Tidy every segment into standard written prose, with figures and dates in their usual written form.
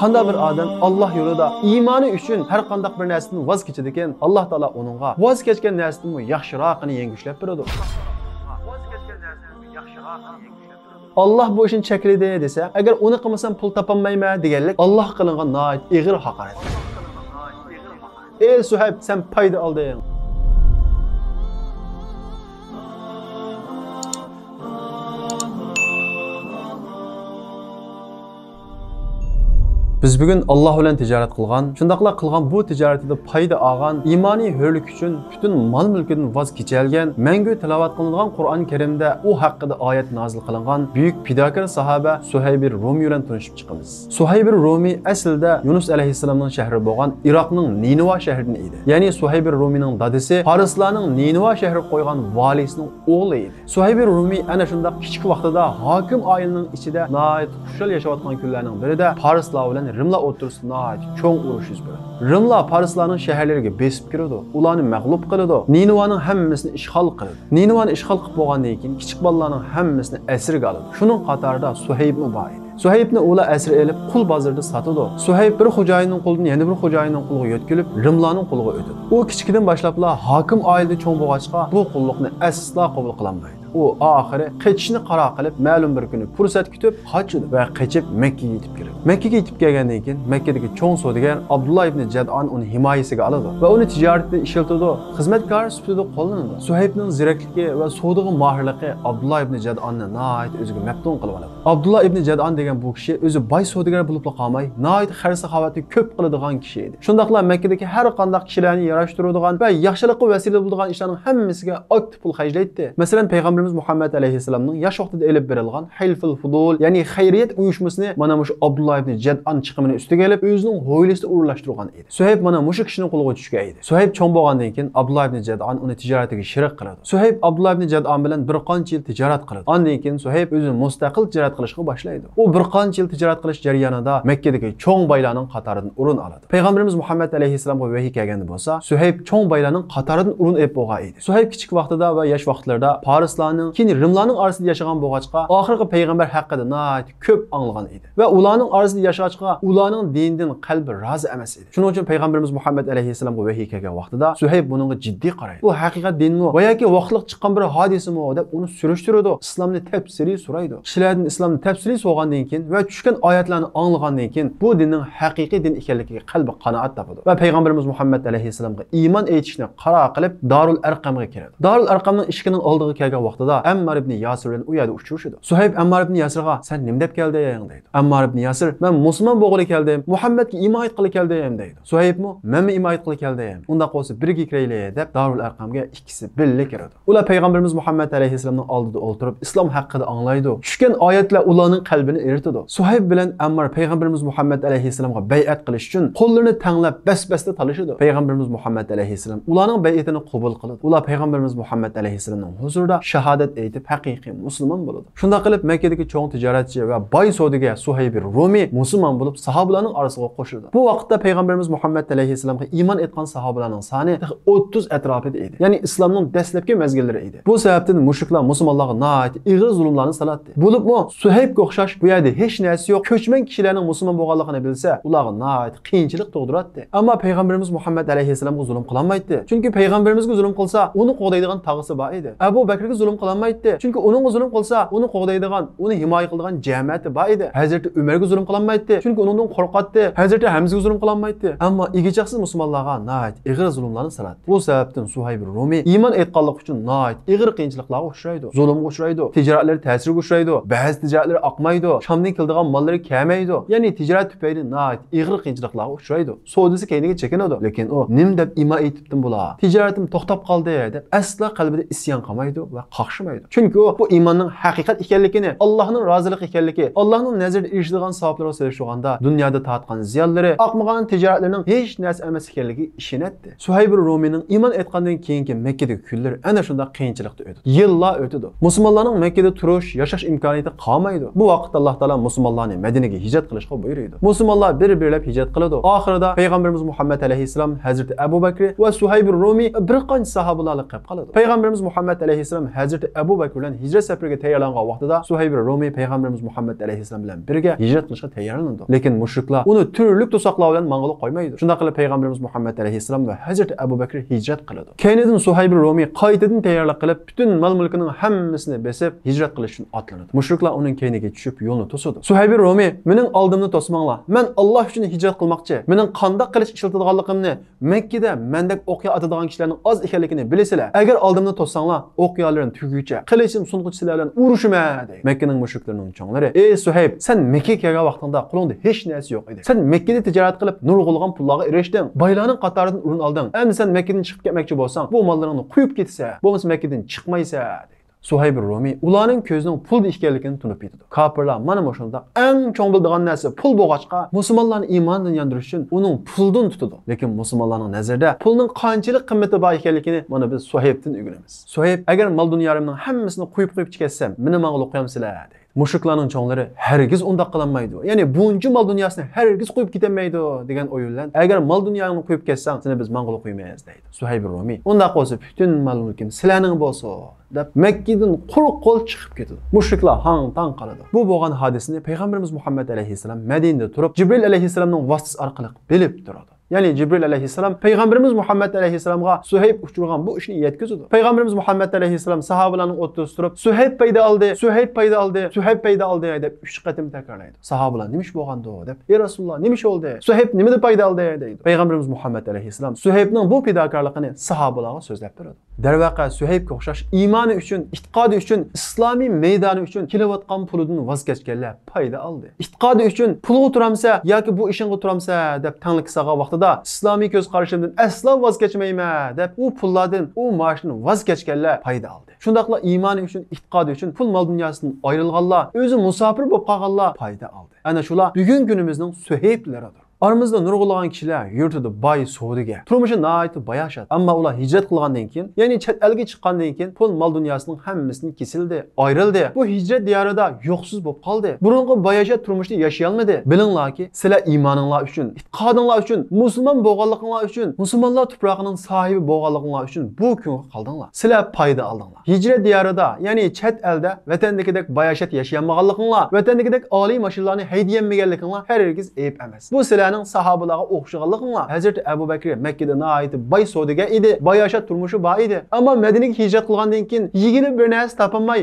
Qanday bir odam Alloh yo'lida iymoni uchun har qanday bir narsadan voz kechadi ekan, Alloh taolo uningga voz kechgan narsadan yaxshiroqini yengilab beradi. Allah bu işin çekildi dese, eğer onu qilmasam pul topolmayman deganlik Allah qilingan noit ig'ir haqorat. Ey Suhayb, sen payda olding. Biz bugün Allah bilan tijorat qilgan, shundaqla qilgan bu tijoratida foyda olgan, iymoniy hurlik uchun butun mol mulkidan voz kechalgan, mangu tilovat qilingan Qur'on Karimda u haqida oyat nozil qilingan buyuk fidokor sahoba Suhayb Rumi bilan tanishib chiqamiz. Suhayb Rumi aslida Yunus alayhissalomning shahri bo'lgan Iroqning Niniva shahridan edi. Ya'ni Suhayb Rumining dadasi Farislarning Niniva shahri qo'ygan valisining o'g'li edi. Suhayb Rumi ana shundaq kichik vaqtida hokim oilaning ichida nihoyat xushal yashayotgan kunlarning birida Farislar bilan Rimlar o'rtasida cho'ng urush yuz berdi. Rimlar Farislarning shaharlariga besib kirdi, ularni mag'lub qildi, Ninivaning hammasini ishg'ol qildi. Ninivani ishg'ol qilib bo'lgandan keyin kichik bolalarning hammasini asirga oldi. Shuning qatorida Suhayb bor edi. Suhaybni ular asir elib qul bozorida sotdi. Suhayb bir xo'jayinning qo'lidan yana bir xo'jayinning qo'liga yo'tkilib, Rimlarning qo'liga o'tdi. U kichikdan boshlabla hokim oilada cho'ng bo'lg'achqa bu qulluqni asla qabul qilolmaydi. U oxiri qechishni qaror qilib, ma'lum bir kuni fursat kutib, qochdi va qochib Makkaga yetib keldi. Makkaga yetib kelgandan keyin Makkadagi cho'ng savdogar Abdullah ibn Jad'on uni himoyasiga oldi va uni tijoratda ishlatdi, xizmatkor sifatida qo'llanadi. Suhaybning zirakligi va savdoga mohirligi Abdullah ibn Jad'onni nihoyat o'ziga maftun qilib oladi. Abdullah ibn Jad'on degan bu kishi o'zi boy savdogar bo'lib qolmay, nihoyat xarj-saxovatni ko'p qiladigan kishi edi. Shundaqla Makkadagi har qanday kishilarni yarashtiradigan va yaxshilikqa vasila bo'ladigan ishlarning hammasiga aktiv pul xarjlaydi. Masalan, payg'ambar Muhammad alayhissalomning yosh vaqtida elib berilgan Hilful Fudul, ya'ni xayriyat uyushmasini mana shu Abdullah ibn Jad'on chiqimini ustiga olib, o'zining ho'ylisida o'rlashtirgan edi. Suhayb mana shu kishining qo'liga tushgan edi. Suhayb cho'ng bo'lgandan keyin Abdullah ibn Jad'on uni tijoratiga shirik qiladi. Suhayb Abdullah ibn Jad'on bilan bir qancha yil tijorat qiladi. Ondan keyin Suhayb o'zi mustaqil tijorat qilishga boshlaydi. U bir qancha yil tijorat qilish jarayonida Makkadagi cho'ng boylarning qatoridan o'rin oladi. Payg'ambarimiz Muhammad alayhissalomga vahiy kelganda bo'lsa, Suhayb cho'ng boylarning qatoridan o'rin olib bo'lgan edi. Suhayb kichik vaqtida va yosh vaqtlarda Farislarning, keyin Rimlarning orasida yashagan bo'lg'achqa, oxirgi payg'ambar haqida nihoyat ko'p anglagan edi. Va ularning orasida yashag'achqa, ularning dinidan qalbi rozi emas edi. Shuning uchun payg'ambarimiz Muhammad alayhissalomga vahiy kelgan vaqtida Suhayb buningga jiddiy qaraydi. Bu haqiqat dinmi va yoki vaqtliq chiqqan bir hodisami deb uni surishtiradi. Islomni tafsiriy so'raydi. Kishilardan islomni tafsiriy so'rgandan keyin va tushgan oyatlarni anglagandan keyin bu dinning haqiqiy din ekanligiga qalbi qanoat topadi. Va payg'ambarimiz Muhammad alayhissalomga iymon etishni qaror qilib Darul Arqamga kiradi. Darul Arqamning ishining oldiga kelgan vaqtida Ammar ibn Yasir bilan u yerda uchrashdi. Suhayb Ammar ibn Yasirga "Sen nima deb kelding?" deydi. Ammar ibn Yasir "Men musulmon bo'lg'ili keldim, Muhammadga iymon etg'ili keldim" deydi. Suhaybmi "Men iymon etg'ili keldim. Unda qolsa birga kiraylik" deb Darul Arqamga ikkisi birga kiradi. Ular payg'ambarimiz Muhammad alayhissalomning oldida o'tirib islom haqida anglaydi. Tushgan oyatlar ularning qalbini eritadi. Suhayb bilan Ammar payg'ambarimiz Muhammad alayhissalomga bay'at qilish uchun qo'llarini tanglab bas-basda talashadi. Payg'ambarimiz Muhammad alayhissalom ularning bay'atini qabul qiladi. Ular payg'ambarimiz Muhammad alayhissalomning huzurida shahodat aytib haqiqiy musulmon bo'ladi. Shunda qilib Makkadagi cho'ng tijoratchi va boy savdogar Suhayb Rumi musulmon bo'lib sahobalarning orasiga qo'shildi. Bu vaqtda payg'ambarimiz Muhammad alayhissalomga iymon etgan sahobalarning soni 30 atrofida edi. Ya'ni islomning dastlabki mezgillari edi. Bu sababdan mushriklar musulmonlarga nihoyat ig'ir zulmlarni salatdi. Bo'libmi Suhaybga o'xshash bu yerda hech narsa yo'q. Ko'chman kishilarning musulmon bo'lganligini bilsa, ularga nihoyat qiyinchilik tug'diradi. Ammo payg'ambarimiz Muhammad alayhissalomga zulm qilolmaydi. Chunki payg'ambarimizga zulm qilsa, uni qo'g'daydigan tag'isi bor edi. Abu Bakrga zulm qilolmaydi. Chunki uning zulm qilsa, uni qo'g'daydigan, uni himoya qiladigan jamiyati bor edi. Hazrati Umarga zulm qilolmaydi. Chunki uningdan qo'rqatdi. Hazrati Hamzaga zulm qilolmaydi. Ammo igichaqsiz musulmonlarga nihoyat ig'ir zulmlarni salatdi. Bu sababdan Suhayb Rumi iymon etganlik uchun nihoyat ig'ir qiyinchiliklarga uchraydi. Zulmga uchraydi. Tijoratlari ta'sirga uchraydi. Ba'zi tijoratlari oqmaydi. Shamdan keladigan mollari kamaydi. Ya'ni tijorat tufayli nihoyat ig'ir qiyinchiliklarga uchraydi. Savdosi keyniga chekinadi. Lekin u nim deb iymon etibdim bular. Tijoratim to'xtab qoldi deb asla qalbida isyon qilmaydi va qaqshimaydi. Chunki u bu iymonning haqiqat ekanligini, Allohning roziligi ekanligi, Allohning nazarida erishadigan savoblarga selishganda dunyoda tatgan ziyonlari, oqmagan tijoratlarining hech narsa emas ekanligi ishonadi. Suhayb Rumining iymon etgandan keyingi Makkadagi kunlar ana shunday qiyinchilikda o'tdi. Yillar o'tdi. Musulmonlarning Makkada turish, yashash imkoniyati qolmaydi. Bu vaqtda Alloh taolo musulmonlarni Madinaga hijrat qilishga buyurdi. Musulmonlar bir-birlab hijrat qiladi. Oxirida payg'ambarimiz Muhammad alayhissalom Hazrati Abu Bakr va Suhayb Rumi bir qancha sahobalarni qilib qoladi. Payg'ambarimiz Muhammad alayhissalom Hazrati Hazreti Abu Bakr bilan hijrat safariga tayyorlangan vaqtida Suhayb Romi payg'ambarimiz Muhammad alayhissalom bilan birga hijrat qilishga tayyorlandi. Lekin mushriklar uni turli to'soqlar bilan mang'ilib qo'ymaydi. Shunda qilib payg'ambarimiz Muhammad alayhissalom va Hazreti Abu Bakr hijrat qiladi. Keyindan Suhayb Romi qaytadan tayyorlik qilib, butun mol-mulkining hammasini besib hijrat qilish uchun otlanadi. Mushriklar uning keyniga tushib yo'lni to'sadi. Suhayb Romi, "Mening oldimni to'smanglar. Men Alloh uchun hijrat qilmoqchi. Mening qanday qilish ishlatadiganligimni Makkada mendek o'qiya atadigan kishilarning oz ekanligini bilasizlar. Agar oldimni to'ssanglar, o'qiyalarini tuguguncha qilichim sunquvchilar bilan urushma" deydi. Makkaning mushriklarining cho'nglari, "Ey Suhayb, sen Makkaga kelgan vaqtingda qo'lingda hech narsa yo'q edi. Sen Makkada tijorat qilib, nurg'ulg'an pullarga erishding. Boylarning qatoridan o'rin olding. Endi sen Makkadan chiqib ketmoqchi bo'lsang, bu mollaringni qo'yib ketsa, bo'lmasa Makkadan chiqmaysa" deydi. Suhayb Romi ularning ko'zining pulda ekanligini tunib yetdi. Kafirlar mana shunda eng cho'ng bildigan narsa pul bo'lg'achqa, musulmonlarning iymonini yandirish uchun uning puldan tutadi. Lekin musulmonlarning nazarida pulning qanchalik qimmati bor ekanligini mana biz Suhaybdan o'rganamiz. Suhayb, "Agar mol dunyorimning hammasini qo'yib chiqarsam, meni mang'ilib qo'yamsizlar" deydi. Mushriklarning cho'nglari hargiz undoq qilinmaydi. Ya'ni buncha mol dunyosini hargiz qo'yib ketmaydi degan o'y bilan, "Agar mol dunyoni qo'yib ketsang, seni biz mang'ilib qo'ymaymiz" deydi. Suhayb Romi, "Unda qolsa butun mol-mulkim sizlarning bo'lsa" deb Makkadan quruq qo'l chiqib ketdi. Mushriklar hang-tang qoladi. Bu bo'lgan hodisani payg'ambarimiz Muhammad alayhissalom Madinada turib, Jibril alayhissalomning vasitasi orqali bilib turadi. Ya'ni Jibril alayhissalom payg'ambarimiz Muhammad alayhissalomga Suhayb uchirgan bu ishni yetkazadi. Payg'ambarimiz Muhammad alayhissalom sahobalarning o'rtasida turib, "Suhayb paydo oldi, Suhayb paydo oldi, Suhayb paydo oldi" deb 3 qatim takrorlaydi. Sahobalar, "Nima ish bo'lgandi?" deb, "Ey Rasululloh, nima ish bo'ldi? Suhayb nimada paydo oldi?" deydi. Payg'ambarimiz Muhammad alayhissalom Suhaybning bu fidokorligini sahobalarga so'zlab beradi. Darvaqa Suhaybga o'xshash iymoni uchun, e'tiqodi uchun, islomiy maydoni uchun kelayotgan pulidan voz kechganlar paydo oldi. E'tiqodi uchun pulga turamsa yoki bu ishingga turamsa deb tangliksaga vaqtida islomiy ko'z qarashimdan aslo voz kechmayman deb u pullardan, u maoshdan voz kechganlar paydo oldi. Shundaqla iymoni uchun, e'tiqodi uchun pul mol dunyosidan ayrilganlar, o'zi musofir bo'lib qolganlar paydo oldi. Ana shular bugungi kunimizning Suhayblaridir. Aramızda nurg'ulagan kishilar yurtida boy savdogar, turmushi nihoyat bayashat. Ammo ular hijrat qilgandan keyin, ya'ni chet elga chiqqandan keyin pul mol dunyosining hammasini kesildi, ayrildi. Bu hijrat diyorida yo'qsiz bo'lib qoldi. Burungi bayashat turmushda yashay olmadi. Bilinglarki, sizlar iymoninglar uchun, e'tiqodinglar uchun, musulmon bo'lganliginglar uchun, musulmonlar tuprog'ining sohibi bo'lganliginglar uchun bu kunga qoldinglar. Sizlar foyda oldinglar. Hijrat diyorida, ya'ni chet elda vatandagidek bayashat yashayolmaganliginglar, vatandagidek oliy mashinalarni haydayolmaganliginglar hargiz ayb emas. Bu sizlar sahobalarga o'xshaganliginglar. Hazreti Abu Bakr Makkada nihoyat boy savdogar edi, bayashat turmushi bor edi. Ammo Madinaga hijrat qilgandan keyin yigini bir narsa topolmay,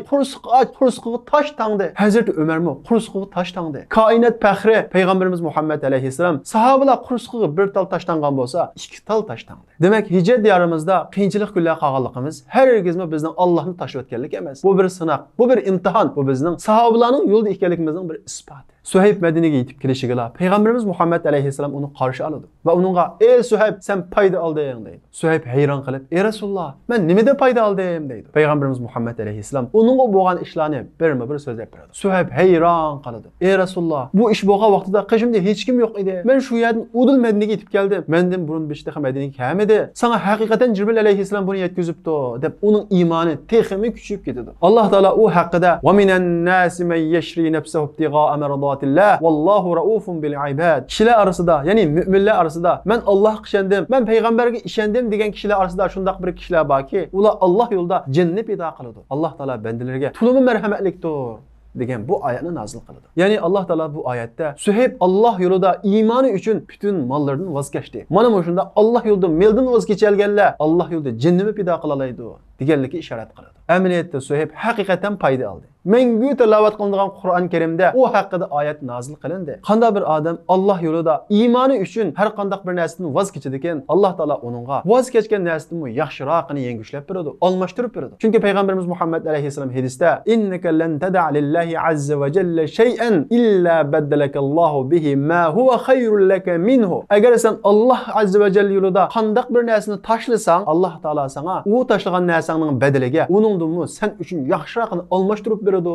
qursqiga tosh tangdi. Hazreti Umarmi qursqiga tosh tangdi. Koinot faxri payg'ambarimiz Muhammad alayhissalom sahobalar qursqiga bir tal tosh tangan bo'lsa, 2 tal tosh tangdi. Demak, hijrat diyorimizda qiyinchilik kunlar qolganligimiz hargizmi bizning Allohni tashlayotganlik emas. Bu bir sinaq, bu bir imtihon, bu bizning sahobalarning yo'lida ekanligimizning bir isboti. Suhayb Madinaga yetib kelishiga payg'ambarimiz Muhammad alayhissalom uni qarshi oladi va uningga "Ey Suhayb, sen payda olding" deydi. Suhayb hayron qilib, "Ey Rasululloh, men nimada payda oldim" deydi. Payg'ambarimiz Muhammad alayhissalom uningga bo'lgan ishlarni bir so'zlab beradi. Suhayb hayron qoladi. "Ey Rasululloh, bu ish bo'lgan vaqtida qishimda hech kim yo'q edi. Men shu yerdan Udul Madinaga yetib keldim. Mendan burun beshta Madinaga kelmadi. Sana haqiqatan Jibril alayhissalom buni yetkazibdi" deb uning iymoni texmi kuchayib ketadi. Alloh taolo u haqida "Va minan nasi man yashri nafsahu ibtigha'a maradatillah vallohu raufun bil ibad." Kishilar orasida, ya'ni mu'minlar orasida "Men Allohga ishondim, men payg'ambarga ishondim" degan kishilar orasida shundaq bir kishilar borki, ular Alloh yo'lida jinni pido qiladi. Alloh taolo bandalarga "Tulumi marhamatlikdir" degan bu oyatni nozil qiladi. Ya'ni Alloh taolo bu oyatda Suhayb Alloh yo'lida iymoni uchun butun mollaridan voz kechdi. Mana shunda Alloh yo'lida meldan voz kechalganlar Alloh yo'lida jinnini pido qila oladi deganlikka ishorat qiladi. Amaliyotda Suhayb haqiqatan foyda oldi. Mengu tilovat qilingan Qur'on Karimda u haqida oyat nozil qilindi. Qanday bir odam Alloh yo'lida iymoni uchun har qanday bir narsadan voz kechadi ekan, Alloh taolo uningga voz kechgan narsadan yaxshiroqini yengilab beradi, almashtirib beradi. Chunki payg'ambarimiz Muhammad alayhissalom hadisda "Innaka lan tad'a lillahi azza va jalla shay'an illa baddalakallohu bihi ma huwa khayrun laka minhu." Agar sen Alloh azza va jalla yo'lida qanday bir narsani tashlasang, Alloh taolo sana u tashlagan narsaning badaliga uningdan sen uchun yaxshiroqini almashtirib beradi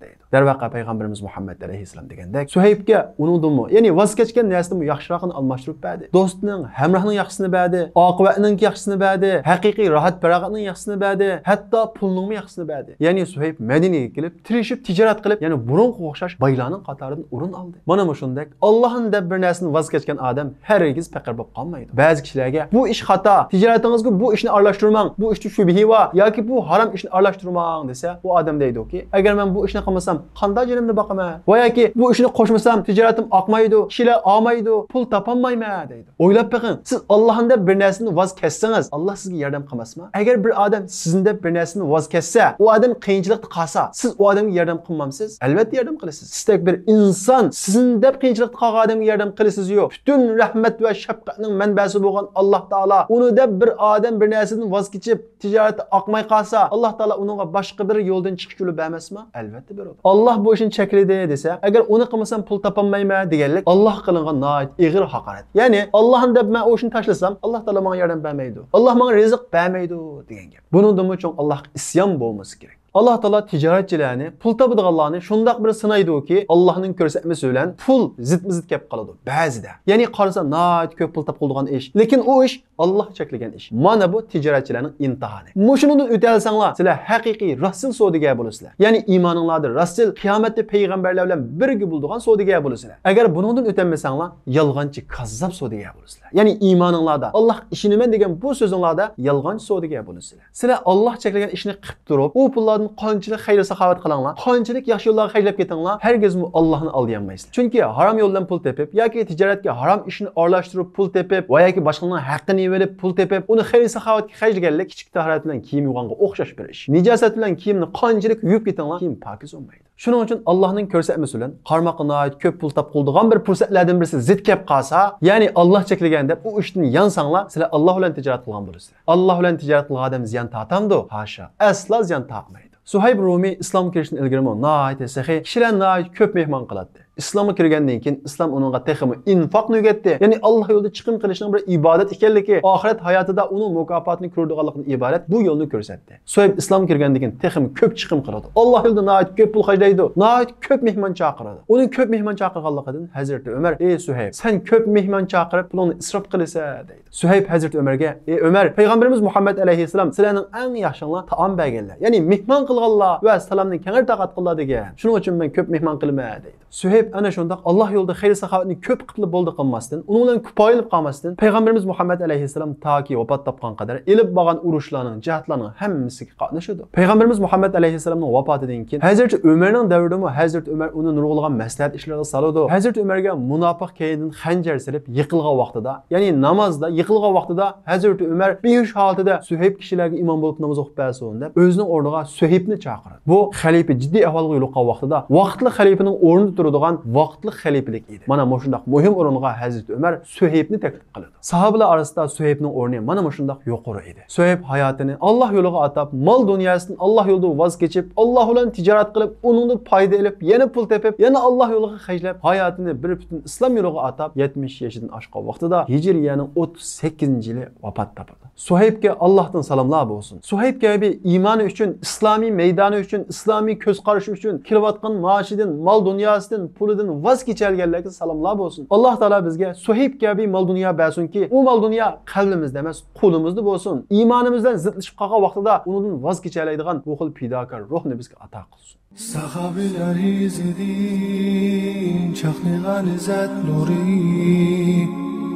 deydi. Darvaqa payg'ambarimiz Muhammad alayhissalom degandek, Suhaybga uningdimi, ya'ni voz kechgan narsani yaxshirog'ini almashtirib berdi. Do'stining, hamrohning yaxshisini berdi, oqibatning yaxshisini berdi, haqiqiy rohat farog'atning yaxshisini berdi, hatto pulning yaxshisini berdi. Ya'ni Suhayb Madinaga kelib, tirishib tijorat qilib, ya'ni burunga o'xshash boylarning qatoridan o'rin oldi. Mana shunday Allohning deb bir narsani voz kechgan odam hargiz faqir bo'lib qolmaydi. Ba'zi kishilarga bu ish xato, tijoratingizga bu ishni aralashtirmang, bu ishda shubhi va yoki bu harom ishni aralashtirmang desa, u odam deydi-ki, agar men bu ishni qilmasam, qanday jonimni boqaman? Va yoki bu ishni qo'shmasam, tijoratim oqmaydi, kishilar olmaydi, pul topolmayman deydi. O'ylab beqing, siz Allohning deb bir narsani voz kechsangiz, Alloh sizga yordam qilmasmi? Agar bir odam sizning deb bir narsani voz kechsa, u odam qiyinchilikda qolsa, siz u odamga yordam qilmamsiz? Albatta yordam qilasiz. Sizdek bir inson sizning deb qiyinchilikda qolgan odamga yordam qilasiz yo'q. Butun rahmat va shafqatning manbasi bo'lgan Alloh taolo uni deb bir odam bir narsadan voz kechib, tijoratda oqmay qolsa, Alloh taolo uningga boshqa bir yo'ldan chiqish yo'li bermasmi? Albatta beradi. Alloh bu ishni chekladi desa, agar uni qilmasam pul topolmayman deganlik Alloh qilingan noit ig'ir haqorat. Ya'ni Allohning deb men o'shni tashlasam, Alloh taolo menga yordam bermaydi. Alloh menga rizq bermaydi degan gap. Buningdan uchun Allohga isyon bo'lmasi kerak. Allah Taala tijoratchilarni, pul topadiganlarni shundoq bir sinaydi-ki, Allohning ko'rsatmasi bilan pul zid-mizid kelib qoladi ba'zida. Ya'ni qarasa, noit ko'p pul topadigan ish, lekin u ish Alloh cheklagan ish. Mana bu tijoratchilarning imtihoni. Mushundan o'talsanglar, sizlar haqiqiy rasul savdogar bo'lasizlar. Ya'ni iymoningizda rasul, qiyomatda payg'ambarlar bilan birga bo'ladigan savdogar bo'lasizlar. Agar buningdan o'tolmasanglar, yolg'onchi, kazzob savdogar bo'lasizlar. Ya'ni iymoningizda Alloh ishinaman degan bu so'zingizda yolg'onchi savdogar bo'lasizlar. Sizlar Alloh cheklagan ishni qilib turib, u pullarni qanchalik xayr saxovat qilinglar, qanchalik yaxshi yo'llarga xayrlab ketinglar, hargiz Allohni olmaysiz. Chunki harom yo'ldan pul tepib yoki tijoratga harom ishni aralashtirib pul tepib va yoki boshqalarning haqqini yeb pul tepib, uni xayr saxovatga xarjlaganlik kichik tahorat bilan kiyim yuvganga o'xshash bir ish. Nijosat bilan kiyimni qanchalik yuvib ketinglar, kiyim pokiz bo'lmaydi. Shuning uchun Allohning ko'rsatmasi bilan qarmoqqa noit ko'p pul topqildigan bir fursatlardan birisi zid kelib qolsa, ya'ni Alloh cheklagan deb u ishni yansanglar, sizlar Alloh bilan tijorat qilgan bo'lasizlar. Alloh bilan tijorat qilgan odam ziyon tortamdi? Hasha, aslo ziyon tortmaydi. Suhayb Rumi islom kirishdan ilgari noit sahiy kishilar noit ko'p mehmon qiladi. İslam'a kirgandan keyin islom uningga texmi infoqni o'rgatdi. Ya'ni Alloh yo'lida chiqim qilishning bir ibodat ekanligi, oxirat hayotida uning mukofotini ko'radiganlikdan iborat bu yo'lni ko'rsatdi. Suhayb islom kirgandan keyin texmi ko'p chiqim qiladi. Alloh yo'lida noit ko'p pul xarjlaydi. Noit ko'p mehmon chaqiradi. Uning ko'p mehmon chaqirganligidan Hazrat Umar, "Ey Suhayb, sen ko'p mehmon chaqirib pulni isrof qilsa" deydi. Suhayb Hazrat Umarga, "Ey Umar, payg'ambarimiz Muhammad alayhissalom sizlarning eng yaxshinglar taom berganlar. Ya'ni mehmon qilganlar va salomni kengir taqat qiladi degan. Shuning uchun men ko'p mehmon qilmayman" deydi. Suhayb ana shunda Alloh yo'lida xayr saxovatni ko'p qilib bo'ldi qilmasdan, uning bilan ko'payib qolmasdan, payg'ambarimiz Muhammad alayhissalom toki vafot topgan qadar elib bo'lgan urushlarning, jihatlarning hammasiga qatnashadi. Payg'ambarimiz Muhammad alayhissalomning vafotidan keyin Hazrat Umarning davrida Hazrat Umar uni nurg'ulgan maslahat ishlariga soladi. Hazrat Umarga munofiq kaynidan xanjar silib yiqilgan vaqtida, ya'ni namozda yiqilgan vaqtida Hazrat Umar behush holatida Suhayb kishilarga imom bo'lib namoz o'qib bersin deb o'zining o'rniga Suhaybni chaqirdi. Bu xalifa jiddiy ahvolga yo'liqqan vaqtida vaqtli xalifaning o'rnida turadigan vaqtli xalifalik edi. Mana shundoq muhim o'ringa Hazrat Umar Suhaybni taklif qildi. Sahobalar orasida Suhaybning o'rni mana shundoq yuqori edi. Suhayb hayotini Alloh yo'liga atab, mol dunyosidan Alloh yo'lida voz kechib, Alloh bilan tijorat qilib, uningdan foyda olib, yana pul tepib, yana Alloh yo'liga xarjlab, hayotini bir butun islom yo'liga atab 70 yoshdan oshgan vaqtida Hijriyaning 38-yili vafot topdi. Suhaybga Allohdan salomlar bo'lsin. Suhayb kabi iymoni uchun, islomiy maydoni uchun, islomiy ko'z qarashi uchun kirayotgan maoshidan, mol dunyosidan, pulidan voz kechalganlarga salomlar bo'lsin. Alloh taolo bizga Suhayb kabi mol dunyo bersinki, u mol dunyo qalbimizda emas, qo'limizda bo'lsin. Iymonimizdan zidlashib qolgan vaqtida undan voz kechalaydigan bu xil fidokor ruhni bizga ato qilsin. Sahobalar izidin, chaqnagan izzat nuri,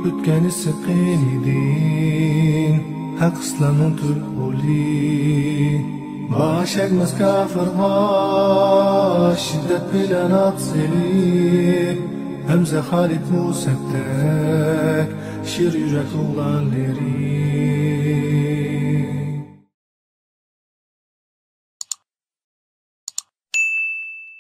o'tgani siqin idin, haq islomning tulquli. Başakmaz kafirlar, şiddet bilen akseli, Hamza Halid Musab'tek, şir yürek oğlanları.